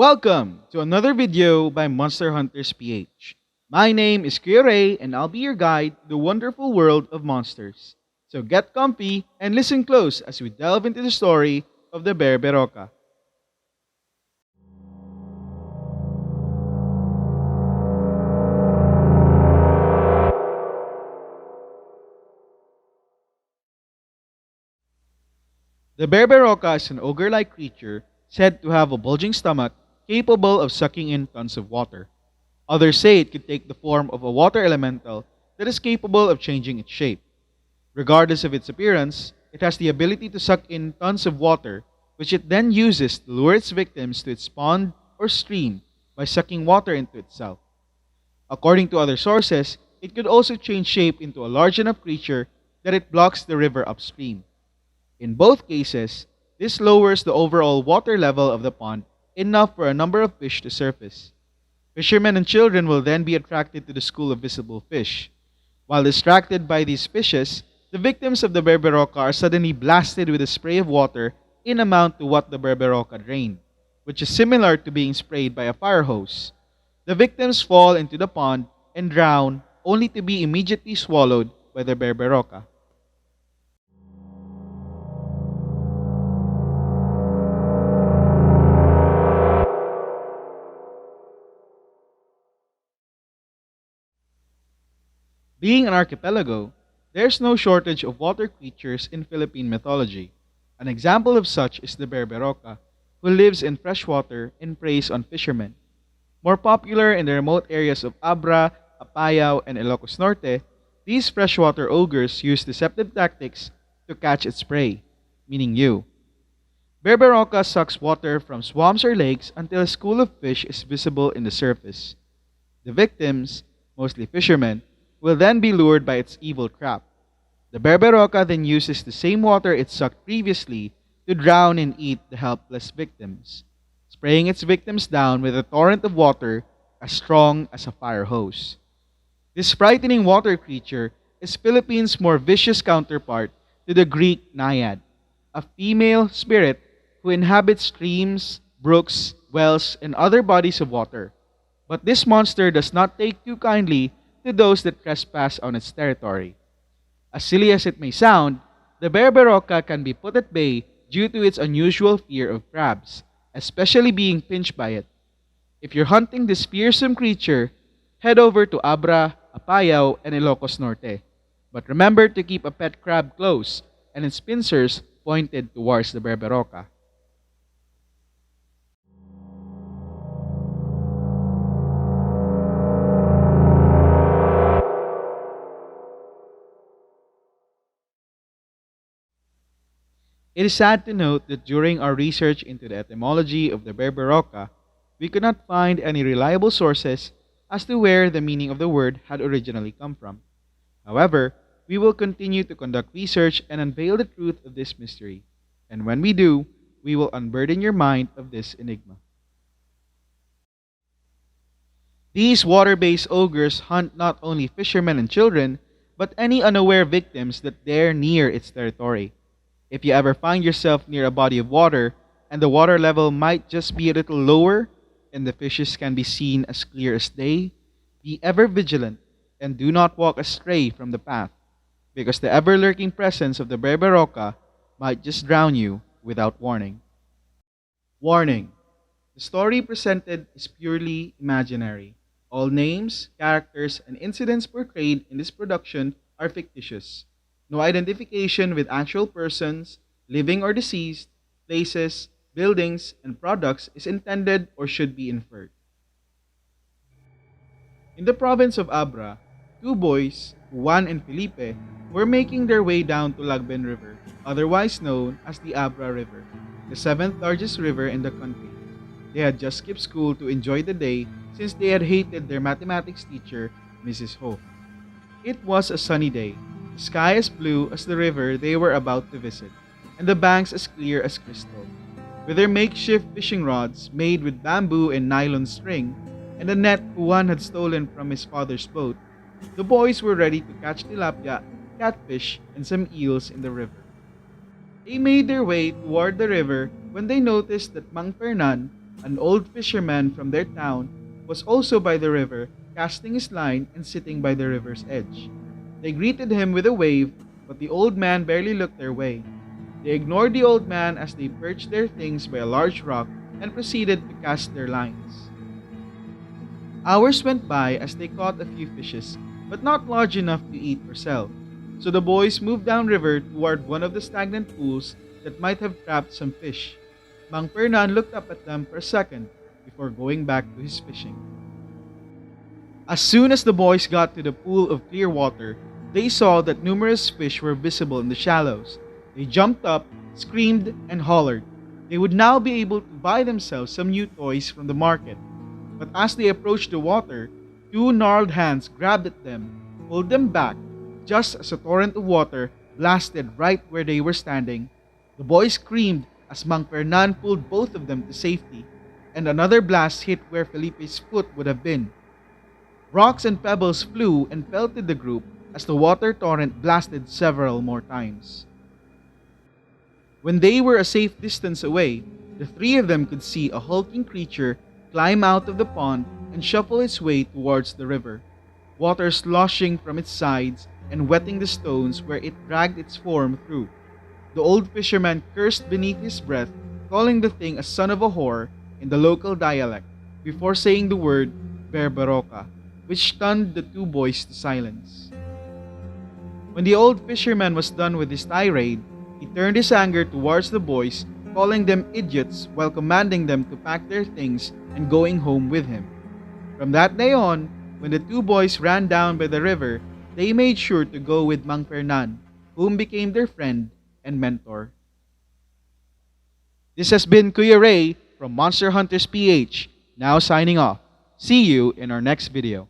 Welcome to another video by Monster Hunters PH. My name is Kuya Ray and I'll be your guide to the wonderful world of monsters. So get comfy and listen close as we delve into the story of the Bear Beroka. The Bear Beroka is an ogre-like creature said to have a bulging stomach capable of sucking in tons of water. Others say it could take the form of a water elemental that is capable of changing its shape. Regardless of its appearance, it has the ability to suck in tons of water, which it then uses to lure its victims to its pond or stream by sucking water into itself. According to other sources, it could also change shape into a large enough creature that it blocks the river upstream. In both cases, this lowers the overall water level of the pond enough for a number of fish to surface. Fishermen and children will then be attracted to the school of visible fish. While distracted by these fishes, the victims of the Berberoka are suddenly blasted with a spray of water in amount to what the Berberoka drained, which is similar to being sprayed by a fire hose. The victims fall into the pond and drown, only to be immediately swallowed by the Berberoka. Being an archipelago, there's no shortage of water creatures in Philippine mythology. An example of such is the Berberoka, who lives in freshwater and preys on fishermen. More popular in the remote areas of Abra, Apayao, and Ilocos Norte, these freshwater ogres use deceptive tactics to catch its prey, meaning you. Berberoka sucks water from swamps or lakes until a school of fish is visible in the surface. The victims, mostly fishermen, will then be lured by its evil trap. The Berberoka then uses the same water it sucked previously to drown and eat the helpless victims, spraying its victims down with a torrent of water as strong as a fire hose. This frightening water creature is Philippines' more vicious counterpart to the Greek naiad, a female spirit who inhabits streams, brooks, wells, and other bodies of water. But this monster does not take too kindly to those that trespass on its territory. As silly as it may sound, the Berberoka can be put at bay due to its unusual fear of crabs, especially being pinched by it. If you're hunting this fearsome creature, head over to Abra, Apayao, and Ilocos Norte. But remember to keep a pet crab close and its pincers pointed towards the Berberoka. It is sad to note that during our research into the etymology of the Berberoka, we could not find any reliable sources as to where the meaning of the word had originally come from. However, we will continue to conduct research and unveil the truth of this mystery. And when we do, we will unburden your mind of this enigma. These water-based ogres hunt not only fishermen and children, but any unaware victims that dare near its territory. If you ever find yourself near a body of water and the water level might just be a little lower and the fishes can be seen as clear as day, be ever vigilant and do not walk astray from the path, because the ever-lurking presence of the Berberoka might just drown you without warning. Warning: the story presented is purely imaginary. All names, characters, and incidents portrayed in this production are fictitious. No identification with actual persons, living or deceased, places, buildings, and products is intended or should be inferred. In the province of Abra, two boys, Juan and Felipe, were making their way down to Lagben River, otherwise known as the Abra River, the seventh largest river in the country. They had just skipped school to enjoy the day since they had hated their mathematics teacher, Mrs. Ho. It was a sunny day, the sky as blue as the river they were about to visit, and the banks as clear as crystal. With their makeshift fishing rods made with bamboo and nylon string, and a net Juan had stolen from his father's boat, the boys were ready to catch tilapia, catfish, and some eels in the river. They made their way toward the river when they noticed that Mang Fernan, An old fisherman from their town was also by the river, casting his line and sitting by the river's edge. They greeted him with a wave, but the old man barely looked their way. They ignored the old man as they perched their things by a large rock and proceeded to cast their lines. Hours went by as they caught a few fishes, but not large enough to eat or sell. So the boys moved downriver toward one of the stagnant pools that might have trapped some fish. Mang Fernan looked up at them for a second before going back to his fishing. As soon as the boys got to the pool of clear water, they saw that numerous fish were visible in the shallows. They jumped up, screamed, and hollered. They would now be able to buy themselves some new toys from the market. But as they approached the water, two gnarled hands grabbed at them, pulled them back, just as a torrent of water blasted right where they were standing. The boys screamed as Mang Fernan pulled both of them to safety, and another blast hit where Felipe's foot would have been. Rocks and pebbles flew and pelted the group as the water torrent blasted several more times. When they were a safe distance away, the three of them could see a hulking creature climb out of the pond and shuffle its way towards the river, water sloshing from its sides and wetting the stones where it dragged its form through. The old fisherman cursed beneath his breath, calling the thing a son of a whore in the local dialect, before saying the word berberoka, which stunned the two boys to silence. When the old fisherman was done with his tirade, he turned his anger towards the boys, calling them idiots while commanding them to pack their things and going home with him. From that day on, when the two boys ran down by the river, they made sure to go with Mang Fernan, whom became their friend and mentor. This has been Kuya Ray from Monster Hunters PH, now signing off. See you in our next video.